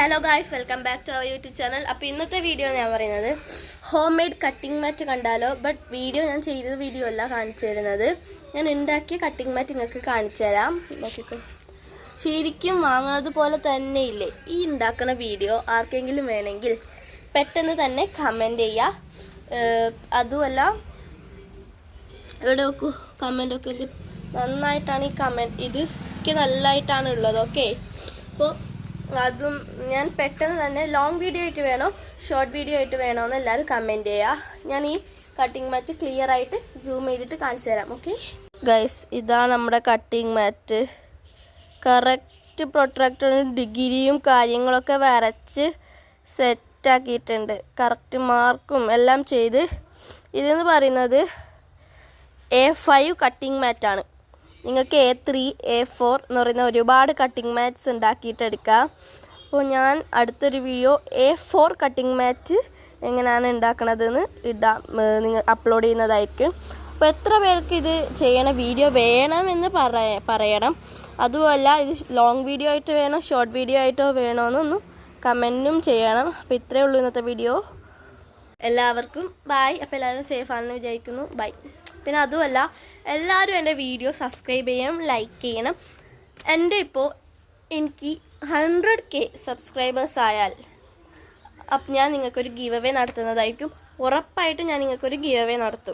Hello guys, welcome back to our YouTube channel. അപ്പോൾ ഇന്നത്തെ video ഞാൻ പറയുന്നത് ഹോം മെയ്ഡ് കട്ടിംഗ് മാറ്റ് കണ്ടാലോ. ബട്ട് വീഡിയോ ഞാൻ ചെയ്ത വീഡിയോ അല്ല കാണിച്ചു തരുന്നത്. ഞാൻ ഉണ്ടാക്കിയ കട്ടിംഗ് മാറ്റ് നിങ്ങൾക്ക് കാണിച്ചു തരാം. നോക്കിക്കോ, ശരിക്കും വാങ്ങുന്നത് പോലെ തന്നെ ഇല്ലേ ഈ ഉണ്ടാക്കുന്ന വീഡിയോ. ആർക്കെങ്കിലും വേണമെങ്കിൽ പെട്ടെന്ന് തന്നെ കമൻറ്റ് ചെയ്യുക. അതുമല്ല, ഇവിടെ നോക്കൂ, കമൻറ്റൊക്കെ ഇത് നന്നായിട്ടാണ് ഈ കമൻറ്റ്, ഇത് എനിക്ക് നല്ലതായിട്ടാണ് ഉള്ളത്. ഓക്കെ, അപ്പോൾ അതും ഞാൻ പെട്ടെന്ന് തന്നെ ലോങ് വീഡിയോ ആയിട്ട് വേണോ ഷോർട്ട് വീഡിയോ ആയിട്ട് വേണോ എന്ന് എല്ലാവരും കമൻറ്റ് ചെയ്യുക. ഞാൻ ഈ കട്ടിംഗ് മാറ്റ് ക്ലിയർ ആയിട്ട് സൂം ചെയ്തിട്ട് കാണിച്ചു തരാം. ഓക്കെ ഗൈസ്, ഇതാണ് നമ്മുടെ കട്ടിംഗ് മാറ്റ്. കറക്റ്റ് പ്രൊട്രാക്ടറും ഡിഗ്രിയും കാര്യങ്ങളൊക്കെ വരച്ച് സെറ്റാക്കിയിട്ടുണ്ട്. കറക്റ്റ് മാർക്കും എല്ലാം ചെയ്ത്. ഇതെന്ന് പറയുന്നത് A5 കട്ടിംഗ് മാറ്റാണ്. നിങ്ങൾക്ക് A3, A4 എന്ന് പറയുന്ന ഒരുപാട് കട്ടിംഗ് മാറ്റ്സ് ഉണ്ടാക്കിയിട്ടെടുക്കാം. അപ്പോൾ ഞാൻ അടുത്തൊരു വീഡിയോ A4 കട്ടിംഗ് മാറ്റ് എങ്ങനെയാണ് ഉണ്ടാക്കണതെന്ന് നിങ്ങൾ അപ്ലോഡ് ചെയ്യുന്നതായിരിക്കും. അപ്പോൾ എത്ര പേർക്ക് ഇത് ചെയ്യണ വീഡിയോ വേണമെന്ന് പറയണം. അതുമല്ല, ഇത് ലോങ് വീഡിയോ ആയിട്ട് വേണോ ഷോർട്ട് വീഡിയോ ആയിട്ടോ വേണമെന്നൊന്ന് കമൻറ്റും ചെയ്യണം. അപ്പോൾ ഇത്രയേ ഉള്ളൂ ഇന്നത്തെ വീഡിയോ. എല്ലാവർക്കും ബൈ. അപ്പോൾ എല്ലാവരും സേഫ് ആണെന്ന് വിചാരിക്കുന്നു. ബൈ. പിന്നെ അതുമല്ല, എല്ലാവരും എൻ്റെ വീഡിയോ സബ്സ്ക്രൈബ് ചെയ്യണം, ലൈക്ക് ചെയ്യണം. എൻ്റെ ഇപ്പോൾ എനിക്ക് 100K സബ്സ്ക്രൈബേഴ്സ് ആയാൽ അപ്പം ഞാൻ നിങ്ങൾക്കൊരു ഗീവ് അവേ നടത്തുന്നതായിരിക്കും. ഉറപ്പായിട്ടും ഞാൻ നിങ്ങൾക്കൊരു ഗീവ് അവേ നടത്തും.